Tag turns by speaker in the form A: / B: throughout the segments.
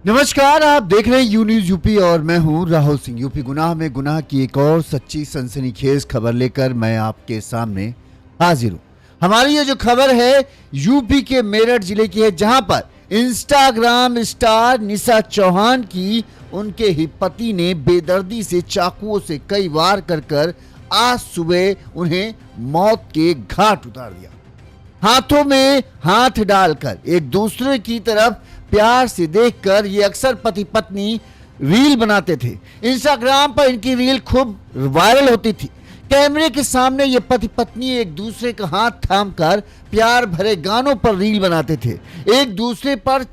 A: नमस्कार, आप देख रहे हैं यू न्यूज यूपी और मैं हूं राहुल सिंह। यूपी गुनाह में गुनाह की एक और सच्ची सनसनीखेज खबर लेकर मैं आपके सामने हाजिर हूं। हमारी ये जो खबर है यूपी के मेरठ जिले की है, जहां पर इंस्टाग्राम स्टार निशा चौहान की उनके ही पति ने बेदर्दी से चाकुओं से कई वार कर आज सुबह उन्हें मौत के घाट उतार दिया। हाथों में हाथ डालकर एक दूसरे की तरफ प्यार से देखकर ये अक्सर पति पत्नी रील बनाते थे। इंस्टाग्राम पर इनकी रील खूब वायरल होती थी। कैमरे के सामने ये पति पत्नी एक दूसरे का हाथ थामकर प्यार भरे गानों पर रील बनाते थे। एक दूसरे पर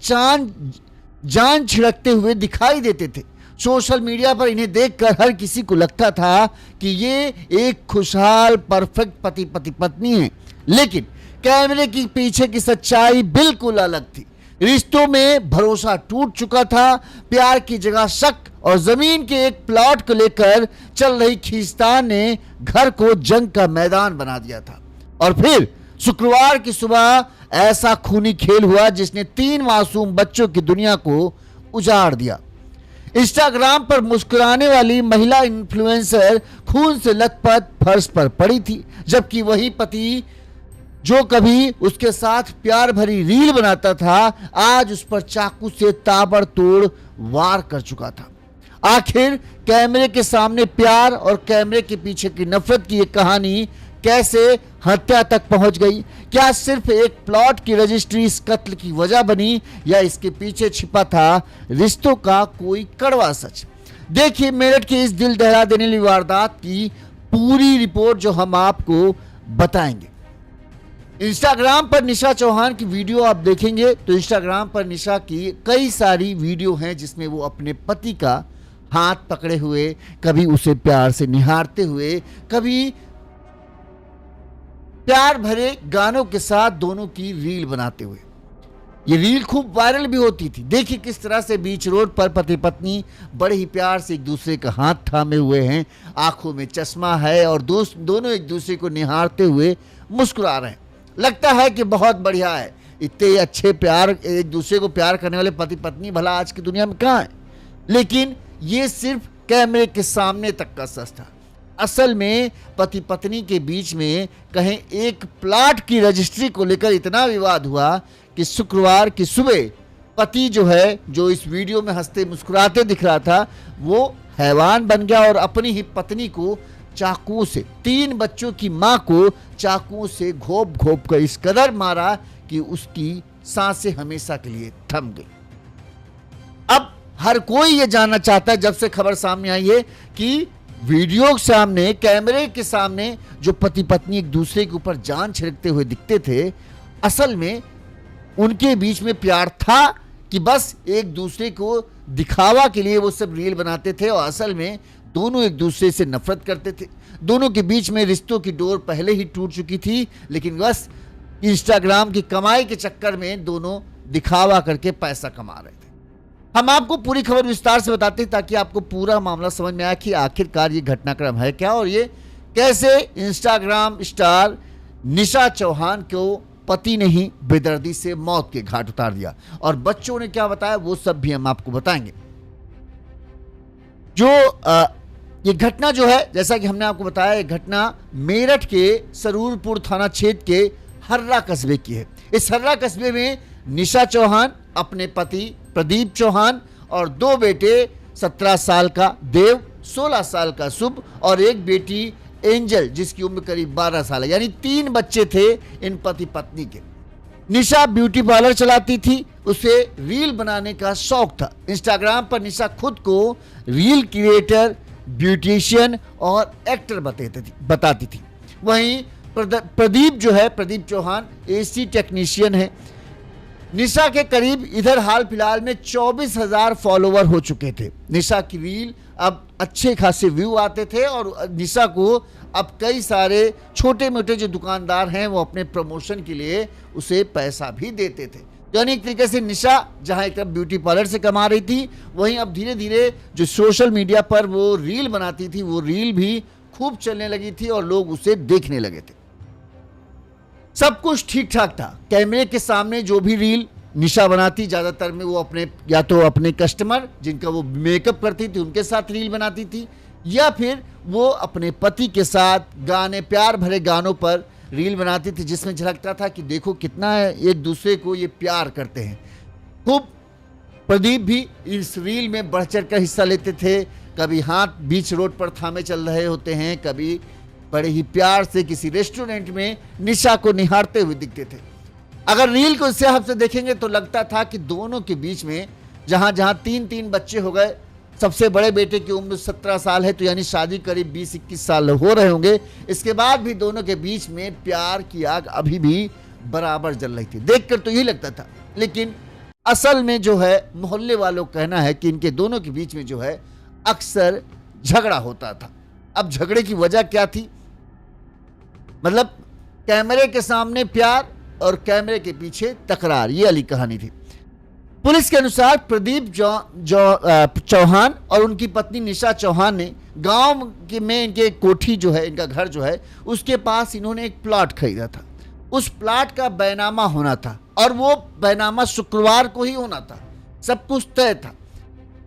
A: जान छिड़कते हुए दिखाई देते थे। सोशल मीडिया पर इन्हें देखकर हर किसी को लगता था कि ये एक खुशहाल परफेक्ट पति पत्नी है, लेकिन कैमरे के पीछे की सच्चाई बिल्कुल अलग थी। रिश्तों में भरोसा टूट चुका था। प्यार की जगह शक और जमीन के एक प्लॉट को लेकर चल रही खींचतान ने घर को जंग का मैदान बना दिया था। और फिर शुक्रवार की सुबह ऐसा खूनी खेल हुआ जिसने 3 मासूम बच्चों की दुनिया को उजाड़ दिया। इंस्टाग्राम पर मुस्कुराने वाली महिला इन्फ्लुएंसर खून से लथपथ फर्श पर पड़ी थी, जबकि वही पति जो कभी उसके साथ प्यार भरी रील बनाता था आज उस पर चाकू से ताबड़तोड़ वार कर चुका था। आखिर कैमरे के सामने प्यार और कैमरे के पीछे की नफरत की ये कहानी कैसे हत्या तक पहुंच गई? क्या सिर्फ एक प्लॉट की रजिस्ट्री इस कत्ल की वजह बनी, या इसके पीछे छिपा था रिश्तों का कोई कड़वा सच? देखिए मेरठ की इस दिल दहला देने वाली वारदात की पूरी रिपोर्ट जो हम आपको बताएंगे। इंस्टाग्राम पर निशा चौहान की वीडियो आप देखेंगे तो इंस्टाग्राम पर निशा की कई सारी वीडियो हैं जिसमें वो अपने पति का हाथ पकड़े हुए, कभी उसे प्यार से निहारते हुए, कभी प्यार भरे गानों के साथ दोनों की रील बनाते हुए। ये रील खूब वायरल भी होती थी। देखिए किस तरह से बीच रोड पर पति पत्नी बड़े ही प्यार से एक दूसरे का हाथ थामे हुए हैं, आंखों में चश्मा है और दोनों एक दूसरे को निहारते हुए मुस्कुरा रहे हैं। लगता है कि बहुत बढ़िया है। इतने अच्छे प्यार, एक दूसरे को प्यार करने वाले पति पत्नी भला आज की दुनिया में कहाँ है? लेकिन ये सिर्फ कैमरे के सामने तक का सच था। असल में पति पत्नी के बीच में कहें एक प्लाट की रजिस्ट्री को लेकर इतना विवाद हुआ कि शुक्रवार की सुबह पति जो है, जो इस वीडियो में हंसते मुस्कुराते दिख रहा था, वो हैवान बन गया और अपनी ही पत्नी को चाकू से, 3 बच्चों की मां को चाकू से घोप कर इस कदर मारा कि उसकी सांसें हमेशा के लिए थम गई। अब हर कोई ये जानना चाहता है, जब से खबर सामने आई है कि वीडियो के सामने, कैमरे के सामने जो पति पत्नी एक दूसरे के ऊपर जान छिड़कते हुए दिखते थे, असल में उनके बीच में प्यार था कि बस एक दूसरे को दिखावा के लिए वो सब रील बनाते थे और असल में दोनों एक दूसरे से नफरत करते थे। दोनों के बीच में रिश्तों की डोर पहले ही टूट चुकी थी, लेकिन बस इंस्टाग्राम की कमाई के चक्कर में दोनों दिखावा करके पैसा कमा रहे थे। हम आपको पूरी खबर विस्तार से बताते हैं ताकि आपको पूरा मामला समझ में आए कि आखिरकार ये घटनाक्रम है क्या और ये कैसे इंस्टाग्राम स्टार निशा चौहान को पति ने ही बेदर्दी से मौत के घाट उतार दिया। और बच्चों ने क्या बताया वो सब भी हम आपको बताएंगे। जो ये घटना जो है, जैसा कि हमने आपको बताया, ये घटना मेरठ के सरूरपुर थाना क्षेत्र के हर्रा कस्बे की है। इस हर्रा कस्बे में निशा चौहान, अपने पति प्रदीप चौहान और 2 बेटे, 17 साल का देव, 16 साल का शुभ और एक बेटी एंजल जिसकी उम्र करीब 12 साल है, यानी 3 बच्चे थे इन पति पत्नी के। निशा ब्यूटी पार्लर चलाती थी, उसे रील बनाने का शौक था। इंस्टाग्राम पर निशा खुद को रील क्रिएटर, ब्यूटिशियन और एक्टर बताती थी। वहीं प्रदीप जो है, प्रदीप चौहान एसी टेक्नीशियन है। निशा के करीब इधर हाल फिलहाल में 24,000 फॉलोवर हो चुके थे। निशा की रील अब अच्छे खासे व्यू आते थे और निशा को अब कई सारे छोटे मोटे जो दुकानदार हैं वो अपने प्रमोशन के लिए उसे पैसा भी देते थे। यानी एक तरीके से निशा जहां एक तरफ ब्यूटी पार्लर से कमा रही थी, वहीं अब धीरे धीरे जो सोशल मीडिया पर वो रील बनाती थी, वो रील भी खूब चलने लगी थी और लोग उसे देखने लगे थे। सब कुछ ठीक ठाक था। कैमरे के सामने जो भी रील निशा बनाती ज़्यादातर में वो अपने, या तो अपने कस्टमर जिनका वो मेकअप करती थी उनके साथ रील बनाती थी, या फिर वो अपने पति के साथ गाने, प्यार भरे गानों पर रील बनाती थी, जिसमें झलकता था कि देखो कितना एक दूसरे को ये प्यार करते हैं। खूब प्रदीप भी इस रील में बढ़ चढ़ कर हिस्सा लेते थे। कभी हाथ बीच रोड पर थामे चल रहे होते हैं, कभी बड़े ही प्यार से किसी रेस्टोरेंट में निशा को निहारते हुए दिखते थे। अगर रील को इससे हिसाब से देखेंगे तो लगता था कि दोनों के बीच में जहां जहां 3-3 बच्चे हो गए, सबसे बड़े बेटे की उम्र 17 साल है, तो यानी शादी करीब 20-21 साल हो रहे होंगे। इसके बाद भी दोनों के बीच में प्यार की आग अभी भी बराबर जल रही थी। देखकर तो यही लगता था, लेकिन असल में जो है मोहल्ले वालों का कहना है कि इनके दोनों के बीच में जो है अक्सर झगड़ा होता था। अब झगड़े की वजह क्या थी? मतलब कैमरे के सामने प्यार और कैमरे के पीछे तकरार, ये वाली कहानी थी। पुलिस के अनुसार प्रदीप चौहान और उनकी पत्नी निशा चौहान ने गांव के में इनके कोठी जो है, इनका घर जो है, उसके पास इन्होंने एक प्लॉट खरीदा था। उस प्लॉट का बैनामा होना था और वो बैनामा शुक्रवार को ही होना था, सब कुछ तय था।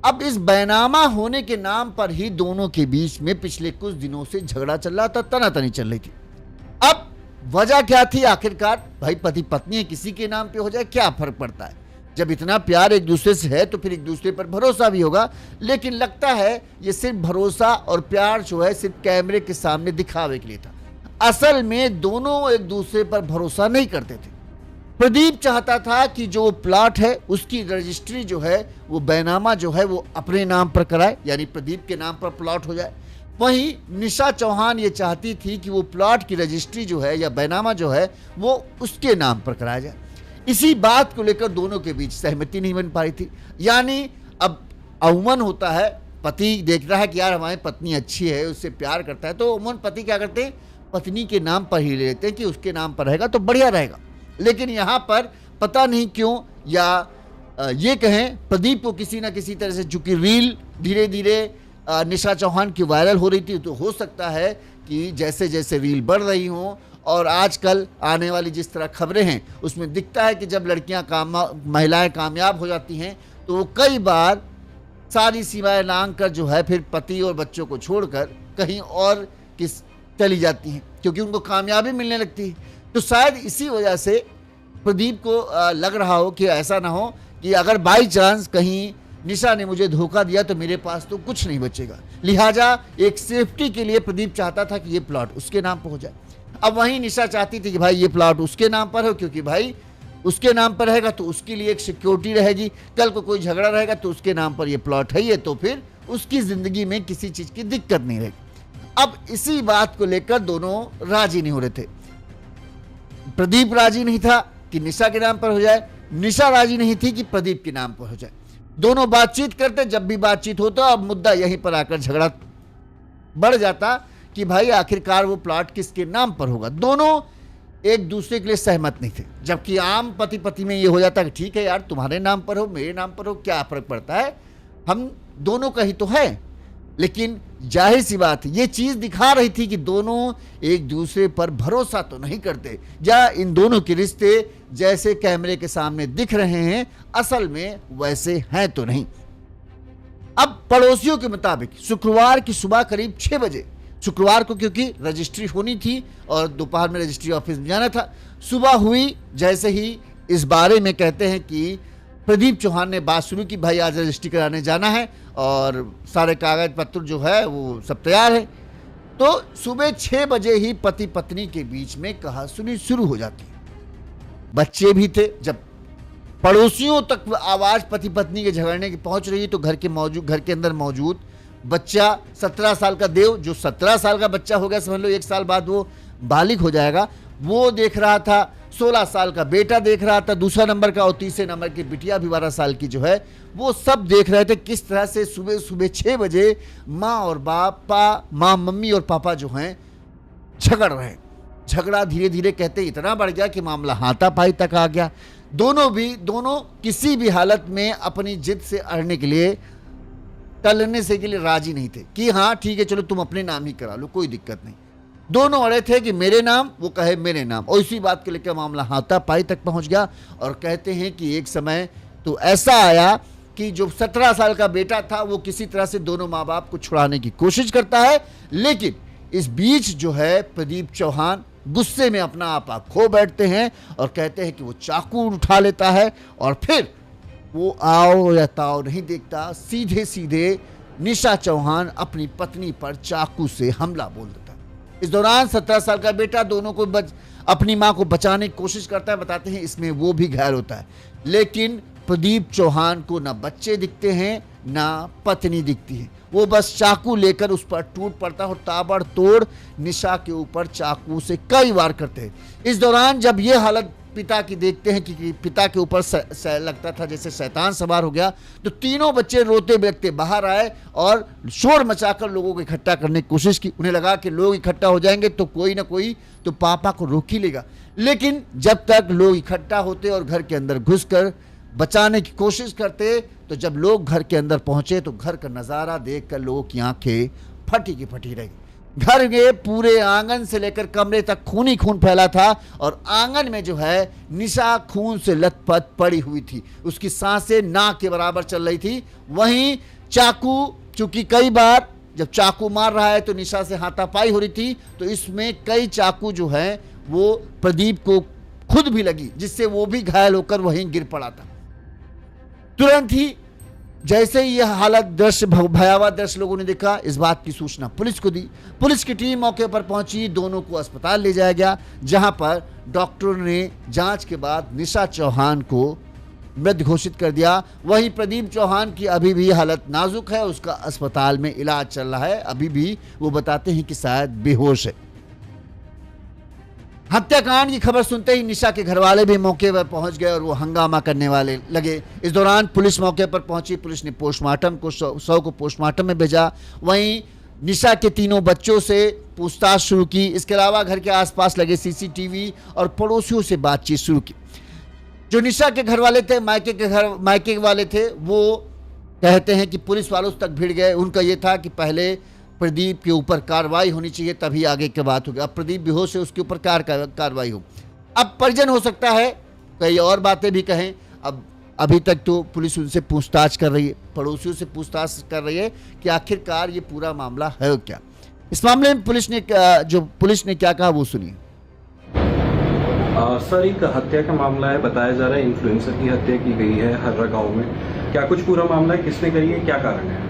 A: अब इस बैनामा होने के नाम पर ही दोनों के बीच में पिछले कुछ दिनों से झगड़ा चल रहा था, तनातनी चल रही थी। अब वजह क्या थी? आखिरकार भाई पति पत्नी है, किसी के नाम पे हो जाए क्या फर्क पड़ता है? जब इतना प्यार एक दूसरे से है तो फिर एक दूसरे पर भरोसा भी होगा। लेकिन लगता है ये सिर्फ भरोसा और प्यार जो है सिर्फ कैमरे के सामने दिखावे के लिए था। असल में दोनों एक दूसरे पर भरोसा नहीं करते थे। प्रदीप चाहता था कि जो प्लॉट है उसकी रजिस्ट्री जो है, वो बैनामा जो है वो अपने नाम पर कराए, यानी प्रदीप के नाम पर प्लॉट हो जाए। वहीं निशा चौहान ये चाहती थी कि वो प्लॉट की रजिस्ट्री जो है या बैनामा जो है वो उसके नाम पर कराया जाए। इसी बात को लेकर दोनों के बीच सहमति नहीं बन पा रही थी। यानी अब अमूमन होता है, पति देख रहा है कि यार हमारी पत्नी अच्छी है, उससे प्यार करता है, तो अमूमन पति क्या करते हैं, पत्नी के नाम पर ही ले लेते हैं कि उसके नाम पर रहेगा तो बढ़िया रहेगा। लेकिन यहाँ पर पता नहीं क्यों, या ये कहें प्रदीप को किसी ना किसी तरह से, चूंकि रील धीरे धीरे निशा चौहान की वायरल हो रही थी, तो हो सकता है कि जैसे जैसे रील बढ़ रही हों और आजकल आने वाली जिस तरह खबरें हैं उसमें दिखता है कि जब महिलाएं कामयाब हो जाती हैं तो वो कई बार सारी सीमाएं लांघ कर जो है फिर पति और बच्चों को छोड़कर कहीं और चली जाती हैं, क्योंकि उनको कामयाबी मिलने लगती है। तो शायद इसी वजह से प्रदीप को लग रहा हो कि ऐसा ना हो कि अगर बाई चांस कहीं निशा ने मुझे धोखा दिया तो मेरे पास तो कुछ नहीं बचेगा। लिहाजा एक सेफ्टी के लिए प्रदीप चाहता था कि ये प्लॉट उसके नाम पर हो जाए। अब वहीं निशा चाहती थी कि भाई ये प्लॉट उसके नाम पर हो, क्योंकि भाई उसके नाम पर रहेगा तो उसके लिए एक सिक्योरिटी रहेगी, कल को कोई झगड़ा रहेगा तो उसके नाम पर ये प्लॉट है, ये तो फिर उसकी जिंदगी में किसी चीज की दिक्कत नहीं रहेगी। अब इसी बात को लेकर दोनों राजी नहीं हो रहे थे। प्रदीप राजी नहीं था कि निशा के नाम पर हो जाए, निशा राजी नहीं थी कि प्रदीप के नाम पर हो जाए। दोनों बातचीत करते, जब भी बातचीत होता अब मुद्दा यहीं पर आकर झगड़ा बढ़ जाता कि भाई आखिरकार वो प्लॉट किसके नाम पर होगा। दोनों एक दूसरे के लिए सहमत नहीं थे, जबकि आम पति पति में ये हो जाता कि ठीक है यार, तुम्हारे नाम पर हो मेरे नाम पर हो क्या फर्क पड़ता है, हम दोनों का ही तो है। लेकिन जाहिर सी बात ये चीज दिखा रही थी कि दोनों एक दूसरे पर भरोसा तो नहीं करते, या इन दोनों के रिश्ते जैसे कैमरे के सामने दिख रहे हैं असल में वैसे हैं तो नहीं। अब पड़ोसियों के मुताबिक शुक्रवार की सुबह करीब 6 बजे, शुक्रवार को क्योंकि रजिस्ट्री होनी थी और दोपहर में रजिस्ट्री ऑफिस में जाना था, सुबह हुई जैसे ही इस बारे में कहते हैं कि प्रदीप चौहान ने बात शुरू की, भाई आज रजिस्ट्री कराने जाना है और सारे कागज पत्र जो है वो सब तैयार है। तो सुबह 6 बजे ही पति पत्नी के बीच में कहासुनी शुरू हो जाती है। बच्चे भी थे, जब पड़ोसियों तक आवाज पति पत्नी के झगड़ने की पहुंच रही तो घर के अंदर मौजूद बच्चा 17 साल का देव, जो 17 साल का बच्चा हो गया, समझ लो 1 साल बाद वो बालिग हो जाएगा, वो देख रहा था। 16 साल का बेटा देख रहा था दूसरा नंबर का, और तीसरे नंबर की बिटिया भी 12 साल की जो है, वो सब देख रहे थे किस तरह से सुबह सुबह 6 बजे माँ मम्मी और पापा जो हैं झगड़ रहे हैं। झगड़ा धीरे धीरे कहते इतना बढ़ गया कि मामला हाथापाई तक आ गया। दोनों किसी भी हालत में अपनी जिद से अड़ने के लिए, टलने से के लिए राजी नहीं थे कि हाँ ठीक है चलो तुम अपने नाम ही करा लो, कोई दिक्कत नहीं। दोनों अड़े थे कि मेरे नाम, वो कहे मेरे नाम, और इसी बात को लेकर मामला हाथापाई तक पहुंच गया। और कहते हैं कि एक समय तो ऐसा आया कि जो 17 साल का बेटा था वो किसी तरह से दोनों माँ बाप को छुड़ाने की कोशिश करता है, लेकिन इस बीच जो है प्रदीप चौहान गुस्से में अपना आपा खो बैठते हैं और कहते हैं कि वो चाकू उठा लेता है और फिर वो आओ या ताओ नहीं देखता, सीधे सीधे निशा चौहान अपनी पत्नी पर चाकू से हमला बोल देता है। इस दौरान 17 साल का बेटा दोनों को अपनी मां को बचाने की कोशिश करता है। बताते हैं इसमें वो भी घायल होता है, लेकिन प्रदीप चौहान को ना बच्चे दिखते हैं ना पत्नी दिखती है। वो बस चाकू लेकर उस पर टूट पड़ता है और ताबड़तोड़ निशा के ऊपर चाकू से कई वार करते हैं। इस दौरान जब ये हालत पिता की देखते हैं कि पिता के ऊपर लगता था जैसे शैतान सवार हो गया, तो तीनों बच्चे रोते बिलखते बाहर आए और शोर मचाकर लोगों को इकट्ठा करने की कोशिश की। उन्हें लगा कि लोग इकट्ठा हो जाएंगे तो कोई ना कोई तो पापा को रोक ही लेगा, लेकिन जब तक लोग इकट्ठा होते और घर के अंदर घुसकर बचाने की कोशिश करते, तो जब लोग घर के अंदर पहुंचे तो घर का नज़ारा देखकर लोगों की आंखें फटी की फटी रही। घर के पूरे आंगन से लेकर कमरे तक खून ही खून फैला था और आंगन में जो है निशा खून से लथपथ पड़ी हुई थी, उसकी सांसें नाक के बराबर चल रही थी। वहीं चाकू, चूंकि कई बार जब चाकू मार रहा है तो निशा से हाथापाई हो रही थी, तो इसमें कई चाकू जो है वो प्रदीप को खुद भी लगी, जिससे वो भी घायल होकर वहीं गिर पड़ा था। तुरंत ही जैसे ही यह हालत दृश्य, भयावह दृश्य लोगों ने देखा, इस बात की सूचना पुलिस को दी। पुलिस की टीम मौके पर पहुंची, दोनों को अस्पताल ले जाया गया, जहां पर डॉक्टरों ने जांच के बाद निशा चौहान को मृत घोषित कर दिया। वहीं प्रदीप चौहान की अभी भी हालत नाजुक है, उसका अस्पताल में इलाज चल रहा है। अभी भी वो बताते हैं कि शायद बेहोश है। हत्याकांड की खबर सुनते ही निशा के घर वाले भी मौके पर पहुंच गए और वो हंगामा करने वाले लगे। इस दौरान पुलिस मौके पर पहुंची। पुलिस ने पोस्टमार्टम को शव को पोस्टमार्टम में भेजा। वहीं निशा के तीनों बच्चों से पूछताछ शुरू की। इसके अलावा घर के आसपास लगे सीसीटीवी और पड़ोसियों से बातचीत शुरू की। जो निशा के घर वाले थे, मायके वाले थे, वो कहते हैं कि पुलिस वालों तक भिड़ गए। उनका ये था कि पहले प्रदीप के ऊपर कार्रवाई होनी चाहिए, तभी आगे की बात होगी। अब प्रदीप बेहोश है, उसके ऊपर कार्रवाई हो। अब परिजन हो सकता है कई और बातें भी कहें। अब अभी तक तो पुलिस उनसे पूछताछ कर रही है, पड़ोसियों से पूछताछ कर रही है कि आखिरकार ये पूरा मामला है क्या। इस मामले में पुलिस ने क्या कहा वो सुनिए।
B: सर, एक हत्या का मामला है, बताया जा रहा है इन्फ्लुएंसर की हत्या की गई है हर्रा गांव में। क्या कुछ पूरा मामला है, किसने करी है, क्या कारण है?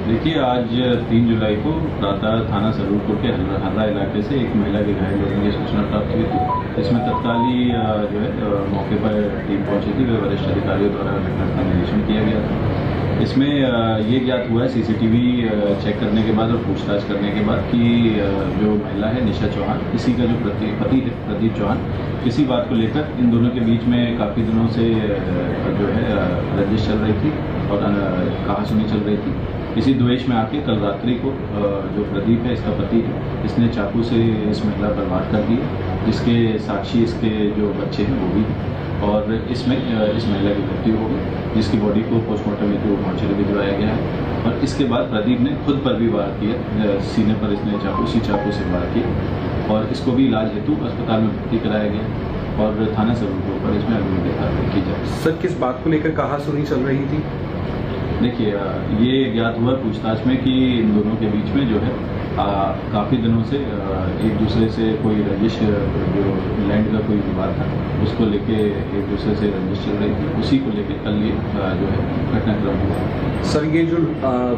C: देखिए, आज 3 जुलाई को प्रातः थाना सरूरपुर के हर्रा इलाके से एक महिला के घायल होने की सूचना प्राप्त हुई थी। इसमें तत्कालीन जो है मौके पर टीम पहुंची थी, वे वरिष्ठ अधिकारियों द्वारा घटना का निरीक्षण किया गया था। इसमें ये ज्ञात हुआ है सीसीटीवी चेक करने के बाद और पूछताछ करने के बाद कि जो महिला है निशा चौहान, इसी का जो पति है प्रदीप चौहान, इसी बात को लेकर इन दोनों के बीच में काफ़ी दिनों से जो है रंजिश चल रही थी और कहासुनी चल रही थी। इसी द्वेष में आके कल रात्रि को जो प्रदीप है, इसका पति है, इसने चाकू से इस महिला पर वार कर दी, जिसके साक्षी इसके जो बच्चे हैं वो भी, और इसमें इस महिला की मृत्यु हो गई, जिसकी बॉडी को पोस्टमार्टम हेतु मॉर्चरी भिजवाया गया है। और इसके बाद प्रदीप ने खुद पर भी वार किया, सीने पर इसने इसी चाकू से वार किया और इसको भी इलाज हेतु अस्पताल में भर्ती कराया गया और थाना सरूरपुर पर इसमें अग्रिम कार्रवाई की जाए।
B: सर, किस बात को लेकर कहासुनी चल रही थी?
C: देखिए, ये ज्ञात हुआ पूछताछ में कि इन दोनों के बीच में जो है काफ़ी दिनों से एक दूसरे से कोई रंजिश, जो लैंड का कोई विवाद था, उसको लेके एक दूसरे से रंजिश चल रही थी। उसी को लेके कल ये जो है घटनाक्रम हुआ।
B: सर, ये जो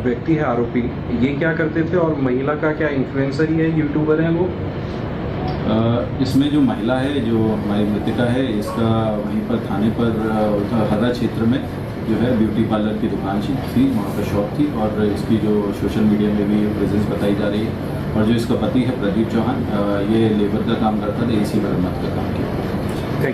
B: व्यक्ति है आरोपी, ये क्या करते थे और महिला का क्या इन्फ्लुएंसर ही है, यूट्यूबर है वो?
C: इसमें जो महिला है, जो हमारी मृतिका है, इसका वहीं पर थाने पर हर्रा क्षेत्र में जो है ब्यूटी पार्लर की दुकान थी, वहाँ पर शॉप थी और इसकी जो सोशल मीडिया में भी प्रेजेंस बताई जा रही है। और जो इसका पति है प्रदीप चौहान, ये लेबर का काम करता था, एसी मरम्मत का काम किया।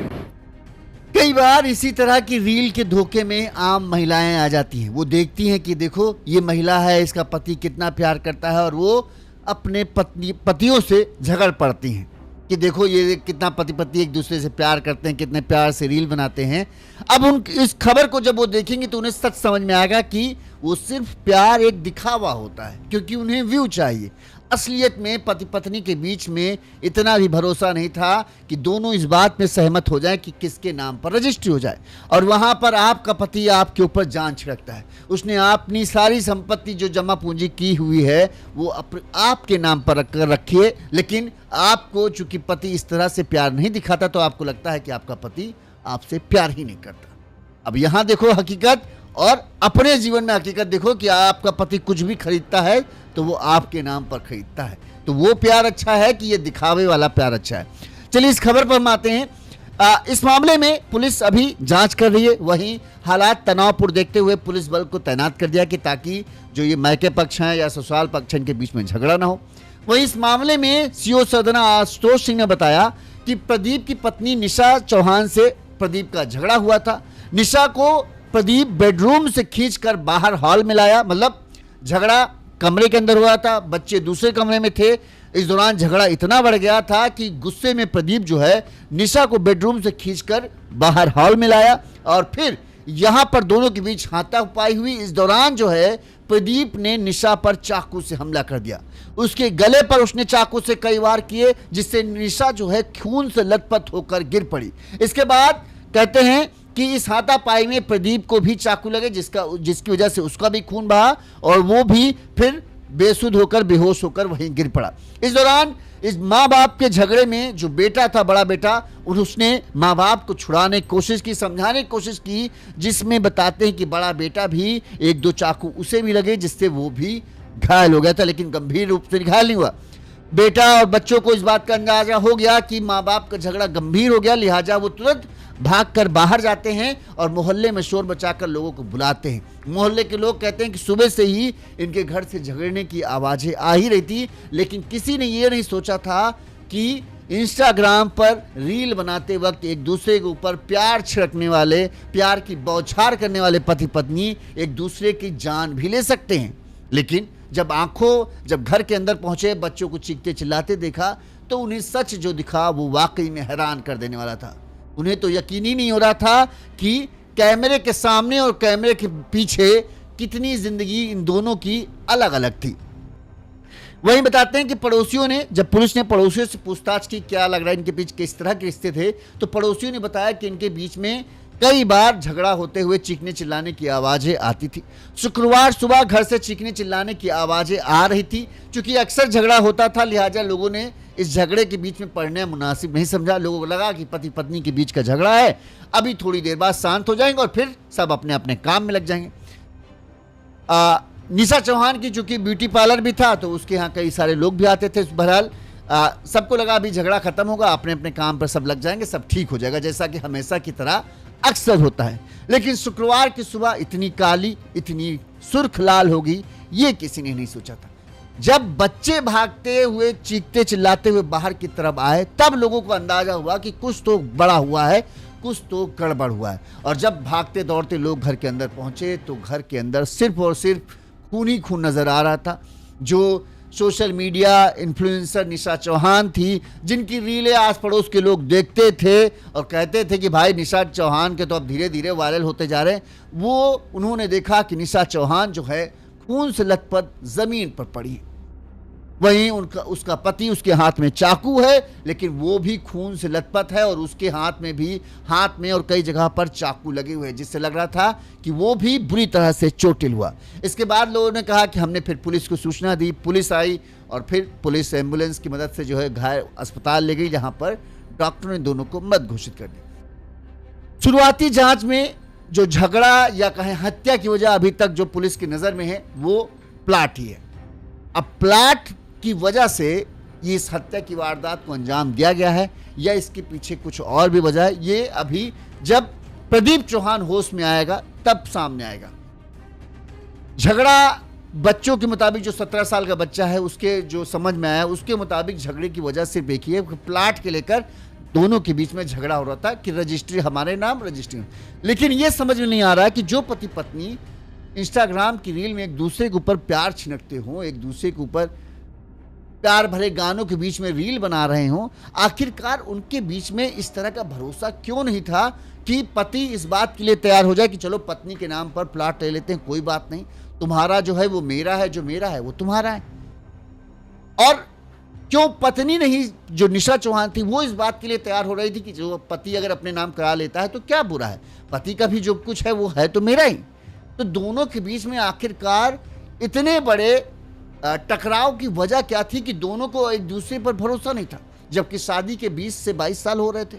A: कई बार इसी तरह की रील के धोखे में आम महिलाएं आ जाती हैं। वो देखती हैं कि देखो ये महिला है, इसका पति कितना प्यार करता है, और वो अपने पतियों से झगड़ पड़ती हैं कि देखो ये कितना पति एक दूसरे से प्यार करते हैं, कितने प्यार से रील बनाते हैं। अब उन इस खबर को जब वो देखेंगे तो उन्हें सच समझ में आएगा कि वो सिर्फ प्यार एक दिखावा होता है, क्योंकि उन्हें व्यू चाहिए। असलियत में पति पत्नी के बीच में इतना भी भरोसा नहीं था कि दोनों इस बात में सहमत हो जाएं कि किसके नाम पर रजिस्ट्री हो जाए। और वहां पर आपका पति आपके ऊपर जान छिड़कता है। उसने अपनी सारी संपत्ति जो जमा पूंजी की हुई है वो आपके नाम पर रखी है, लेकिन आपको चूंकि पति इस तरह से प्यार नहीं दिखाता तो आपको लगता है कि आपका पति आपसे प्यार ही नहीं करता। अब यहां देखो हकीकत, और अपने जीवन में हकीकत देखो कि आपका पति कुछ भी खरीदता है तो वो आपके नाम पर खरीदता है। तो वो प्यार अच्छा है कि ये दिखावे वाला प्यार अच्छा है। चलिए इस खबर पर हम आते हैं। इस मामले में पुलिस अभी जांच कर रही है। वहीं हालात तनावपूर्ण देखते हुए पुलिस बल को तैनात कर दिया कि ताकि जो ये मायके पक्ष हैं या ससुराल पक्ष के बीच में झगड़ा ना हो। वहीं इस मामले में सीओ सदना आशुतोष सिंह ने बताया कि प्रदीप की पत्नी निशा चौहान से प्रदीप का झगड़ा हुआ था। निशा को प्रदीप बेडरूम से खींचकर बाहर हॉल में लाया, मतलब झगड़ा कमरे के अंदर हुआ था, बच्चे दूसरे कमरे में थे। इस दौरान झगड़ा इतना बढ़ गया था कि गुस्से में प्रदीप जो है निशा को बेडरूम से खींचकर बाहर हॉल में लाया और फिर यहां पर दोनों के बीच हाथापाई हुई। इस दौरान जो है प्रदीप ने निशा पर चाकू से हमला कर दिया। उसके गले पर उसने चाकू से कई वार किए, जिससे निशा जो है खून से लथपथ होकर गिर पड़ी। इसके बाद कहते हैं कि इस हाथापाई में प्रदीप को भी चाकू लगे, जिसकी वजह से उसका भी खून बहा और वो भी फिर बेसुध होकर बेहोश होकर वहीं गिर पड़ा। इस दौरान इस माँ बाप के झगड़े में जो बेटा था, बड़ा बेटा, उसने माँ बाप को छुड़ाने की कोशिश की, समझाने की कोशिश की, जिसमें बताते हैं कि बड़ा बेटा भी एक दो चाकू उसे भी लगे, जिससे वो भी घायल हो गया था, लेकिन गंभीर रूप से घायल नहीं हुआ। बेटा और बच्चों को इस बात का अंदाजा हो गया कि माँ बाप का झगड़ा गंभीर हो गया, लिहाजा वो तुरंत भागकर बाहर जाते हैं और मोहल्ले में शोर मचाकर लोगों को बुलाते हैं। मोहल्ले के लोग कहते हैं कि सुबह से ही इनके घर से झगड़ने की आवाजें आ ही रही थी, लेकिन किसी ने ये नहीं सोचा था कि इंस्टाग्राम पर रील बनाते वक्त एक दूसरे के ऊपर प्यार छिड़कने वाले, प्यार की बौछार करने वाले पति पत्नी एक दूसरे की जान भी ले सकते हैं। लेकिन जब घर के अंदर पहुंचे, बच्चों को चीखते चिल्लाते देखा तो उन्हें सच जो दिखा वो वाकई में हैरान कर देने वाला था। उन्हें तो यकीन ही नहीं हो रहा था कि कैमरे के सामने और कैमरे के पीछे कितनी जिंदगी इन दोनों की अलग अलग थी। वहीं बताते हैं कि पड़ोसियों ने, जब पुलिस ने पड़ोसियों से पूछताछ की क्या लग रहा है इनके बीच किस तरह के रिश्ते थे, तो पड़ोसियों ने बताया कि इनके बीच में कई बार झगड़ा होते हुए चीखने चिल्लाने की आवाजें आती थी। शुक्रवार सुबह घर से चीखने चिल्लाने की आवाजें आ रही थी। चूंकि अक्सर झगड़ा होता था, लिहाजा लोगों ने इस झगड़े के बीच में पड़ना मुनासिब नहीं समझा। लोगों को लगा कि पति पत्नी के बीच का झगड़ा है, अभी थोड़ी देर बाद शांत हो जाएंगे और फिर सब अपने अपने काम में लग जाएंगे। निशा चौहान की चूंकि ब्यूटी पार्लर भी था तो उसके यहाँ कई सारे लोग भी आते थे। बहरहाल सबको लगा अभी झगड़ा खत्म होगा, अपने अपने काम पर सब लग जाएंगे, सब ठीक हो जाएगा, जैसा कि हमेशा की तरह अक्सर होता है। लेकिन शुक्रवार की सुबह इतनी काली, इतनी सुर्ख लाल होगी, ये किसी ने नहीं सोचा था। जब बच्चे भागते हुए चीखते चिल्लाते हुए बाहर की तरफ आए, तब लोगों को अंदाजा हुआ कि कुछ तो बड़ा हुआ है, कुछ तो गड़बड़ हुआ है। और जब भागते दौड़ते लोग घर के अंदर पहुंचे तो घर के अंदर सिर्फ और सिर्फ खून ही खून नजर आ रहा था। जो सोशल मीडिया इन्फ्लुएंसर निशा चौहान थी, जिनकी रीलें आस पड़ोस के लोग देखते थे और कहते थे कि भाई निशा चौहान के तो अब धीरे धीरे वायरल होते जा रहे हैं, वो उन्होंने देखा कि निशा चौहान जो है खून से लथपथ जमीन पर पड़ी। वहीं उसका पति, उसके हाथ में चाकू है, लेकिन वो भी खून से लथपथ है और उसके हाथ में और कई जगह पर चाकू लगे हुए हैं, जिससे लग रहा था कि वो भी बुरी तरह से चोटिल हुआ। इसके बाद लोगों ने कहा कि हमने फिर पुलिस को सूचना दी, पुलिस आई और फिर पुलिस एम्बुलेंस की मदद से जो है घायल अस्पताल ले गई, जहां पर डॉक्टरों ने दोनों को मृत घोषित कर दिया। शुरुआती जांच में जो झगड़ा या कहें हत्या की वजह अभी तक जो पुलिस की नजर में है वो प्लाट ही है। अब प्लाट की वजह से ये इस हत्या की वारदात को अंजाम दिया गया है या इसके पीछे कुछ और भी वजह है, ये अभी जब प्रदीप चौहान होश में आएगा तब सामने आएगा। झगड़ा बच्चों के मुताबिक, जो 17 साल का बच्चा है उसके जो समझ में आया उसके मुताबिक झगड़े की वजह सिर्फ एक ही है, प्लाट के लेकर दोनों के बीच में झगड़ा हो रहा था कि रजिस्ट्री हमारे नाम, रजिस्ट्री। लेकिन यह समझ में नहीं आ रहा है कि जो पति पत्नी इंस्टाग्राम की रील में एक दूसरे के ऊपर प्यार छिड़कते हों, एक दूसरे के ऊपर प्यार भरे गानों के बीच में रील बना रहे हों, आखिरकार उनके बीच में इस तरह का भरोसा क्यों नहीं था कि पति इस बात के लिए तैयार हो जाए कि चलो पत्नी के नाम पर प्लाट ले लेते हैं, कोई बात नहीं, तुम्हारा जो है वो मेरा है, जो मेरा है वो तुम्हारा है। और क्यों पत्नी नहीं, जो निशा चौहान थी, वो इस बात के लिए तैयार हो रही थी कि जो पति अगर अपने नाम करा लेता है तो क्या बुरा है, पति का भी जो कुछ है वो है तो मेरा ही। तो दोनों के बीच में आखिरकार इतने बड़े टकराव की वजह क्या थी कि दोनों को एक दूसरे पर भरोसा नहीं था, जबकि शादी के 20 से 22 साल हो रहे थे।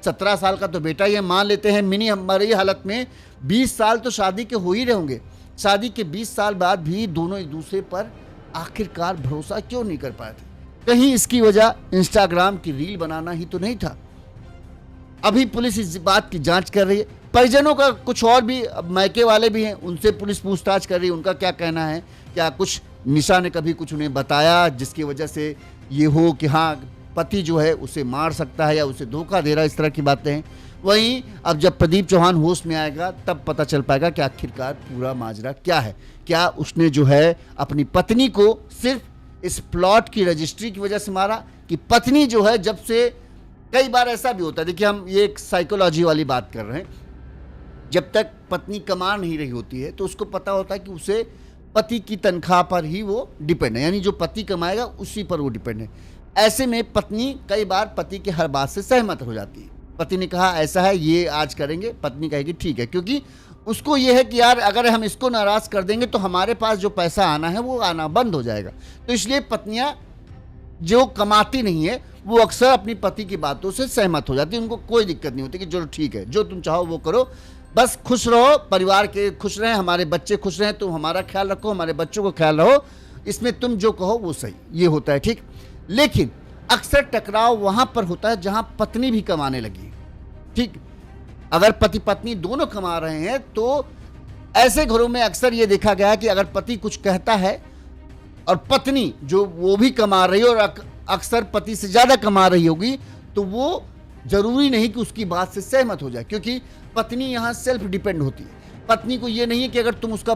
A: 17 साल का तो बेटा, ये मान लेते हैं मिनी हमारी हालत में 20 साल तो शादी के हो ही रहे होंगे। शादी के 20 साल बाद भी दोनों एक दूसरे पर आखिरकार भरोसा क्यों नहीं कर पाए थे? कहीं इसकी वजह इंस्टाग्राम की रील बनाना ही तो नहीं था। अभी पुलिस इस बात की जांच कर रही है। परिजनों का कुछ और भी, मायके वाले भी हैं, उनसे पुलिस पूछताछ कर रही है, उनका क्या कहना है, क्या कुछ निशा ने कभी कुछ उन्हें बताया जिसकी वजह से ये हो कि हाँ पति जो है उसे मार सकता है या उसे धोखा दे रहा है, इस तरह की बातें हैं। वहीं अब जब प्रदीप चौहान होश में आएगा तब पता चल पाएगा कि आखिरकार पूरा माजरा क्या है। क्या उसने जो है अपनी पत्नी को सिर्फ इस प्लॉट की रजिस्ट्री की वजह से मारा, कि पत्नी जो है जब से, कई बार ऐसा भी होता है, देखिए हम ये एक साइकोलॉजी वाली बात कर रहे हैं, जब तक पत्नी कमा नहीं रही होती है तो उसको पता होता है कि उसे पति की तनख्वाह पर ही वो डिपेंड है, यानी जो पति कमाएगा उसी पर वो डिपेंड है। ऐसे में पत्नी कई बार पति की हर बात से सहमत हो जाती है। पति ने कहा ऐसा है, ये आज करेंगे, पत्नी कहेगी ठीक है, क्योंकि उसको ये है कि यार अगर हम इसको नाराज कर देंगे तो हमारे पास जो पैसा आना है वो आना बंद हो जाएगा। तो इसलिए पत्नियां जो कमाती नहीं है वो अक्सर अपनी पति की बातों से सहमत हो जाती है। उनको कोई दिक्कत नहीं होती कि चलो ठीक है, जो तुम चाहो वो करो, बस खुश रहो, परिवार के खुश रहें, हमारे बच्चे खुश रहें, तुम हमारा ख्याल रखो, हमारे बच्चों को ख्याल रहो, इसमें तुम जो कहो वो सही, ये होता है, ठीक। लेकिन अक्सर टकराव वहां पर होता है जहां पत्नी भी कमाने लगी, ठीक। अगर पति पत्नी दोनों कमा रहे हैं तो ऐसे घरों में अक्सर ये देखा गया है कि अगर पति कुछ कहता है और पत्नी जो वो भी कमा रही है और अक्सर पति से ज्यादा कमा रही होगी, तो वो जरूरी नहीं कि उसकी बात से सहमत हो जाए, क्योंकि पत्नी यहां सेल्फ डिपेंड होती है। पत्नी को ये नहीं है कि अगर तुम उसको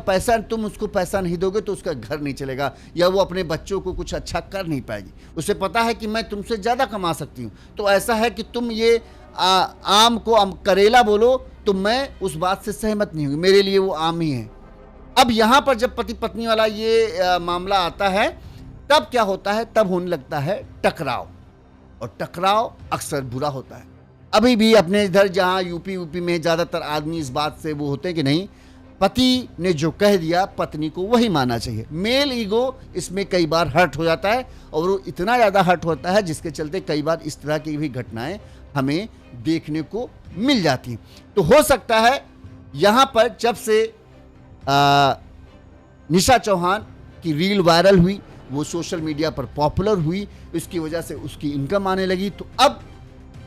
A: पैसा नहीं दोगे तो उसका घर नहीं चलेगा या वो अपने बच्चों को कुछ अच्छा कर नहीं पाएगी। उसे पता है कि मैं तुमसे ज़्यादा कमा सकती हूँ, तो ऐसा है कि तुम ये आम को करेला बोलो तो मैं उस बात से सहमत नहीं होगी, मेरे लिए वो आम ही है। अब यहाँ पर जब पति पत्नी वाला ये मामला आता है तब क्या होता है, तब होने लगता है टकराव, और टकराव अक्सर बुरा होता है। अभी भी अपने इधर जहाँ यूपी में ज़्यादातर आदमी इस बात से वो होते हैं कि नहीं, पति ने जो कह दिया पत्नी को वही मानना चाहिए। मेल ईगो इसमें कई बार हर्ट हो जाता है, और वो इतना ज़्यादा हर्ट होता है जिसके चलते कई बार इस तरह की भी घटनाएं हमें देखने को मिल जाती हैं। तो हो सकता है यहाँ पर जब से निशा चौहान की रील वायरल हुई, वो सोशल मीडिया पर पॉपुलर हुई, इसकी वजह से उसकी इनकम आने लगी। तो अब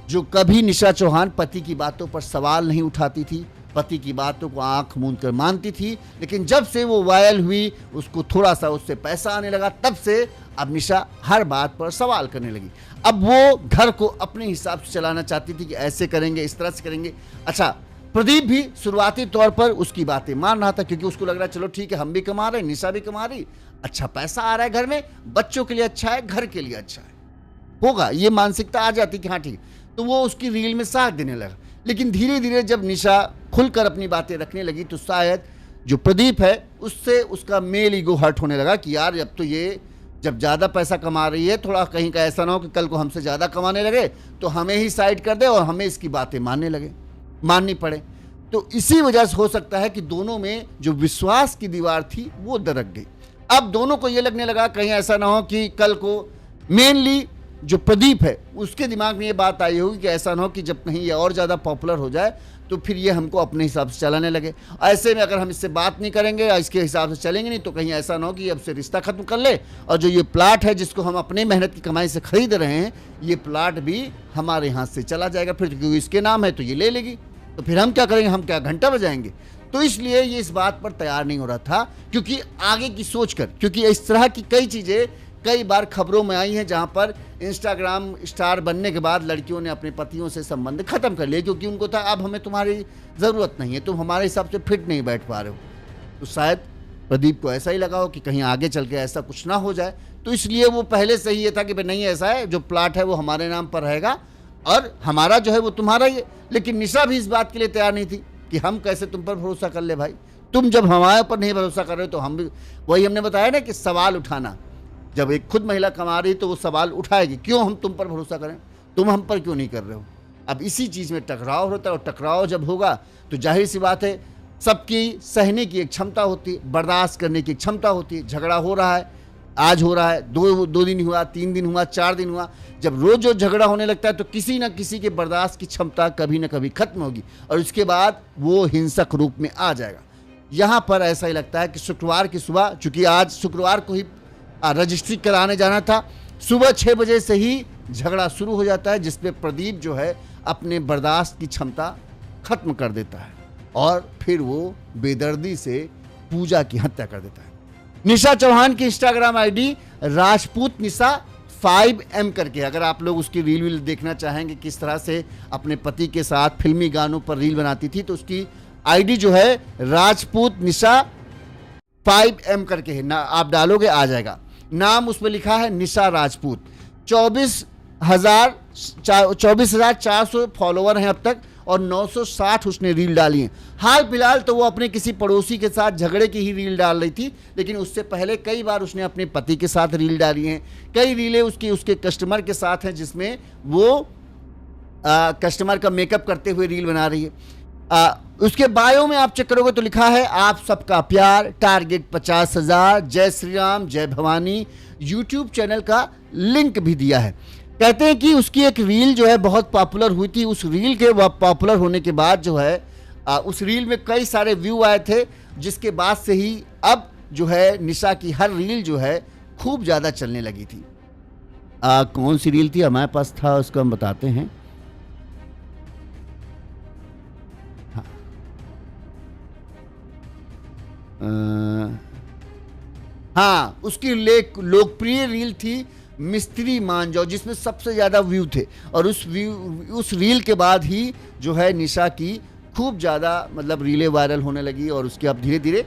A: जो कभी निशा चौहान पति की बातों पर सवाल नहीं उठाती थी, पति की बातों को आंख मूंद कर मानती थी, लेकिन जब से वो वायरल हुई, उसको थोड़ा सा उससे पैसा आने लगा, तब से अब निशा हर बात पर सवाल करने लगी। अब वो घर को अपने हिसाब से चलाना चाहती थी कि ऐसे करेंगे, इस तरह से करेंगे। अच्छा, प्रदीप भी शुरुआती तौर पर उसकी बातें मान रहा था, क्योंकि उसको लग रहा है चलो ठीक है, हम भी कमा रहे हैं, निशा भी कमा रही, अच्छा पैसा आ रहा है घर में, बच्चों के लिए अच्छा है, घर के लिए अच्छा है, होगा, ये मानसिकता आ जाती कि हाँ ठीक। तो वो उसकी रील में साथ देने लगा। लेकिन धीरे धीरे जब निशा खुलकर अपनी बातें रखने लगी तो शायद जो प्रदीप है उससे उसका मेल ईगो हर्ट होने लगा कि यार अब तो ये जब ज़्यादा पैसा कमा रही है, थोड़ा कहीं का ऐसा ना हो कि कल को हमसे ज़्यादा कमाने लगे तो हमें ही साइड कर दे और हमें इसकी बातें माननी पड़े। तो इसी वजह से हो सकता है कि दोनों में जो विश्वास की दीवार थी वो दरक गई। अब दोनों को ये लगने लगा कहीं ऐसा ना हो कि कल को, मेनली जो प्रदीप है उसके दिमाग में ये बात आई होगी कि ऐसा ना हो कि जब कहीं ये और ज़्यादा पॉपुलर हो जाए तो फिर ये हमको अपने हिसाब से चलाने लगे। ऐसे में अगर हम इससे बात नहीं करेंगे या इसके हिसाब से चलेंगे नहीं तो कहीं ऐसा ना हो कि अब से रिश्ता खत्म कर ले, और जो ये प्लाट है जिसको हम अपने मेहनत की कमाई से खरीद रहे हैं, ये प्लाट भी हमारे हाथ से चला जाएगा, फिर क्योंकि इसके नाम है तो ये ले लेगी, तो फिर हम क्या करेंगे, हम क्या घंटा बजाएंगे। तो इसलिए ये इस बात पर तैयार नहीं हो रहा था, क्योंकि आगे की सोच कर, क्योंकि इस तरह की कई चीज़ें कई बार खबरों में आई हैं जहां पर इंस्टाग्राम स्टार बनने के बाद लड़कियों ने अपने पतियों से संबंध खत्म कर लिए, क्योंकि उनको था अब हमें तुम्हारी ज़रूरत नहीं है, तुम हमारे हिसाब से फिट नहीं बैठ पा रहे हो। तो शायद प्रदीप को ऐसा ही लगा हो कि कहीं आगे चल के ऐसा कुछ ना हो जाए, तो इसलिए वो पहले से ही ये था कि भाई नहीं ऐसा है, जो प्लाट है वो हमारे नाम पर रहेगा और हमारा जो है वो तुम्हारा ही है। लेकिन निशा भी इस बात के लिए तैयार नहीं थी कि हम कैसे तुम पर भरोसा कर ले भाई, तुम जब हमारे पर नहीं भरोसा कर रहे हो तो हम भी, वही हमने बताया ना कि सवाल उठाना, जब एक खुद महिला कमा रही तो वो सवाल उठाएगी, क्यों हम तुम पर भरोसा करें, तुम हम पर क्यों नहीं कर रहे हो। अब इसी चीज़ में टकराव होता है, और टकराव जब होगा तो जाहिर सी बात है सबकी सहने की एक क्षमता होती है, बर्दाश्त करने की क्षमता होती है। झगड़ा हो रहा है, आज हो रहा है, दो दिन हुआ, 3 दिन हुआ, 4 दिन हुआ, जब रोज जो झगड़ा होने लगता है तो किसी न किसी के बर्दाश्त की क्षमता कभी न कभी खत्म होगी और उसके बाद वो हिंसक रूप में आ जाएगा। यहाँ पर ऐसा ही लगता है कि शुक्रवार की सुबह, चूंकि आज शुक्रवार को ही रजिस्ट्री कराने जाना था, सुबह 6 बजे से ही झगड़ा शुरू हो जाता है, जिसपे प्रदीप जो है अपने बर्दाश्त की क्षमता खत्म कर देता है और फिर वो बेदर्दी से पूजा की हत्या कर देता है। निशा चौहान की इंस्टाग्राम आईडी राजपूत निशा 5M करके, अगर आप लोग उसकी रील देखना चाहेंगे किस तरह से अपने पति के साथ फिल्मी गानों पर रील बनाती थी, तो उसकी आईडी जो है राजपूत निशा 5M करके है ना, आप डालोगे आ जाएगा। नाम उसमें लिखा है निशा राजपूत। 24,400 फॉलोवर हैं अब तक और 960 उसने रील डाली हैं। हाल फिलहाल तो वो अपने किसी पड़ोसी के साथ झगड़े की ही रील डाल रही थी, लेकिन उससे पहले कई बार उसने अपने पति के साथ रील डाली हैं। कई रीलें उसके कस्टमर के साथ हैं, जिसमें वो कस्टमर का मेकअप करते हुए रील बना रही है। उसके बायो में आप चेक करोगे तो लिखा है आप सबका प्यार, टारगेट 50,000, जय श्री राम, जय भवानी। यूट्यूब चैनल का लिंक भी दिया है। कहते हैं कि उसकी एक रील जो है बहुत पॉपुलर हुई थी। उस रील के पॉपुलर होने के बाद जो है उस रील में कई सारे व्यू आए थे, जिसके बाद से ही अब जो है निशा की हर रील जो है खूब ज़्यादा चलने लगी थी। कौन सी रील थी हमारे पास था उसको हम बताते हैं। हाँ, उसकी लोकप्रिय रील थी मिस्त्री मान जाओ, जिसमें सबसे ज़्यादा व्यू थे और उस रील के बाद ही जो है निशा की खूब ज़्यादा मतलब रीलें वायरल होने लगी और उसके अब धीरे धीरे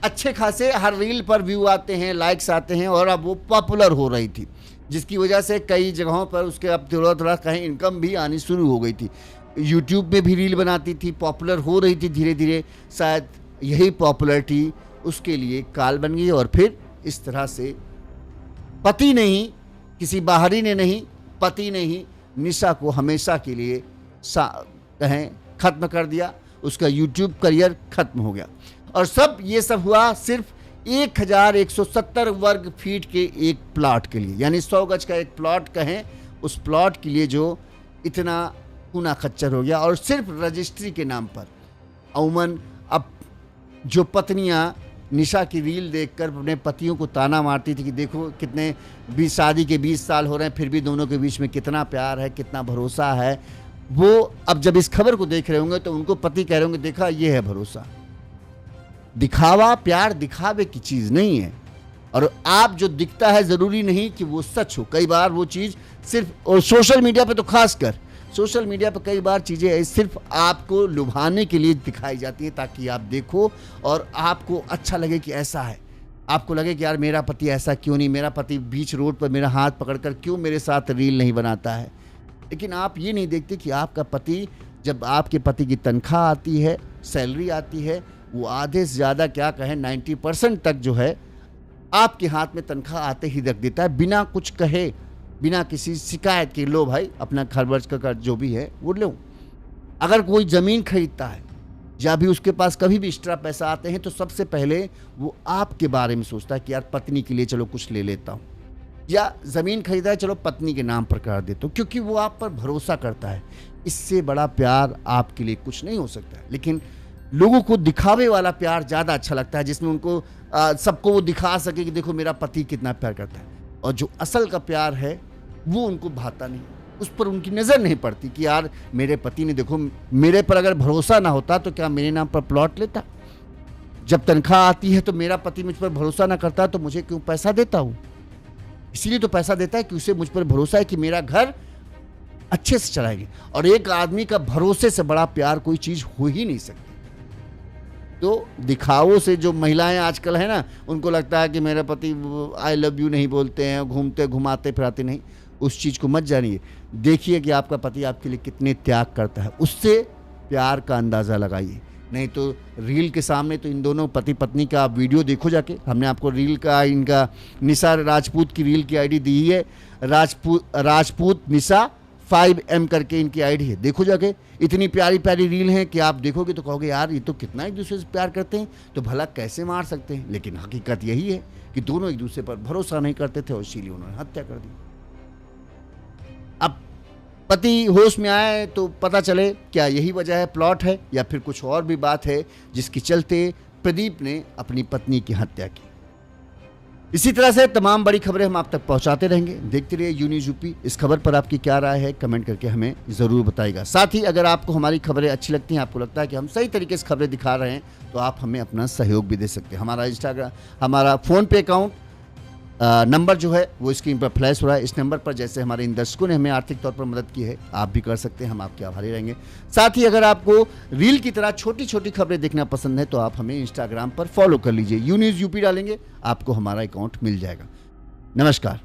A: अच्छे खासे हर रील पर व्यू आते हैं, लाइक्स आते हैं और अब वो पॉपुलर हो रही थी, जिसकी वजह से कई जगहों पर उसके अब थोड़ा कहीं इनकम भी आनी शुरू हो गई थी। यूट्यूब में भी रील बनाती थी, पॉपुलर हो रही थी धीरे धीरे। शायद यही पॉपुलैरिटी उसके लिए काल बन गई और फिर इस तरह से पति ने ही, किसी बाहरी ने नहीं, पति ने ही निशा को हमेशा के लिए कहें ख़त्म कर दिया। उसका यूट्यूब करियर ख़त्म हो गया और ये सब हुआ सिर्फ 1170 वर्ग फीट के एक प्लॉट के लिए, यानी 100 गज का एक प्लॉट कहें, उस प्लॉट के लिए जो इतना कूना खच्चर हो गया और सिर्फ रजिस्ट्री के नाम पर। अमूमन अब जो पत्नियां निशा की रील देखकर अपने पतियों को ताना मारती थी कि देखो कितने शादी के 20 साल हो रहे हैं फिर भी दोनों के बीच में कितना प्यार है, कितना भरोसा है, वो अब जब इस खबर को देख रहे होंगे तो उनको पति कह रहे होंगे देखा ये है भरोसा। दिखावा, प्यार दिखावे की चीज़ नहीं है और आप जो दिखता है ज़रूरी नहीं कि वो सच हो। कई बार वो चीज़ सिर्फ, और सोशल मीडिया पे तो खासकर सोशल मीडिया पर कई बार चीज़ें सिर्फ आपको लुभाने के लिए दिखाई जाती हैं ताकि आप देखो और आपको अच्छा लगे कि ऐसा है, आपको लगे कि यार मेरा पति ऐसा क्यों नहीं, मेरा पति बीच रोड पर मेरा हाथ पकड़कर क्यों मेरे साथ रील नहीं बनाता है। लेकिन आप ये नहीं देखते कि आपका पति, जब आपके पति की तनख्वाह आती है, सैलरी आती है, वो आधे से ज़्यादा क्या कहें 90% तक जो है आपके हाथ में तनख्वाह आते ही रख देता है, बिना कुछ कहे, बिना किसी शिकायत के, लो भाई अपना खर्च का जो भी है वो लो। अगर कोई ज़मीन खरीदता है या भी उसके पास कभी भी एक्स्ट्रा पैसा आते हैं तो सबसे पहले वो आपके बारे में सोचता है कि यार पत्नी के लिए चलो कुछ ले लेता हूँ, या ज़मीन खरीदा है चलो पत्नी के नाम पर कर देता हूँ, क्योंकि वो आप पर भरोसा करता है। इससे बड़ा प्यार आपके लिए कुछ नहीं हो सकता है। लेकिन लोगों को दिखावे वाला प्यार ज़्यादा अच्छा लगता है, जिसमें उनको सबको वो दिखा सके कि देखो मेरा पति कितना प्यार करता है, और जो असल का प्यार है वो उनको भाता नहीं, उस पर उनकी नज़र नहीं पड़ती कि यार मेरे पति ने, देखो मेरे पर अगर भरोसा ना होता तो क्या मेरे नाम पर प्लॉट लेता, जब तनख्वाह आती है तो मेरा पति मुझ पर भरोसा ना करता तो मुझे क्यों पैसा देता हूँ। इसीलिए तो पैसा देता है कि उसे मुझ पर भरोसा है कि मेरा घर अच्छे से चलाएगी, और एक आदमी का भरोसे से बड़ा प्यार कोई चीज़ हो ही नहीं सकती। तो दिखावों से जो महिलाएं आजकल है ना, उनको लगता है कि मेरा पति आई लव यू नहीं बोलते हैं, घूमते घुमाते फिराते नहीं, उस चीज़ को मत जानिए। देखिए कि आपका पति आपके लिए कितने त्याग करता है, उससे प्यार का अंदाज़ा लगाइए। नहीं तो रील के सामने तो इन दोनों पति पत्नी का आप वीडियो देखो जाके। हमने आपको रील का इनका निशा राजपूत की रील की आईडी दी है, राजपूत निशा 5M करके इनकी आईडी है, देखो जाके। इतनी प्यारी प्यारी रील हैं कि आप देखोगे तो कहोगे यार ये तो कितना एक दूसरे से प्यार करते हैं, तो भला कैसे मार सकते हैं। लेकिन हकीकत यही है कि दोनों एक दूसरे पर भरोसा नहीं करते थे और इसीलिए उन्होंने हत्या कर दी। अब पति होश में आए तो पता चले क्या यही वजह है, प्लॉट है, या फिर कुछ और भी बात है जिसके चलते प्रदीप ने अपनी पत्नी की हत्या की। इसी तरह से तमाम बड़ी खबरें हम आप तक पहुंचाते रहेंगे। देखते रहिए यू न्यूज़ यूपी। इस खबर पर आपकी क्या राय है कमेंट करके हमें ज़रूर बताइएगा। साथ ही अगर आपको हमारी खबरें अच्छी लगती हैं, आपको लगता है कि हम सही तरीके से खबरें दिखा रहे हैं, तो आप हमें अपना सहयोग भी दे सकते हैं। हमारा इंस्टाग्राम, हमारा फ़ोनपे अकाउंट नंबर जो है वो स्क्रीन पर फ्लैश हो रहा है। इस नंबर पर जैसे हमारे इन दर्शकों ने हमें आर्थिक तौर पर मदद की है, आप भी कर सकते हैं, हम आपके आभारी रहेंगे। साथ ही अगर आपको रील की तरह छोटी छोटी खबरें देखना पसंद है तो आप हमें इंस्टाग्राम पर फॉलो कर लीजिए, यू न्यूज़ यूपी डालेंगे आपको हमारा अकाउंट मिल जाएगा। नमस्कार।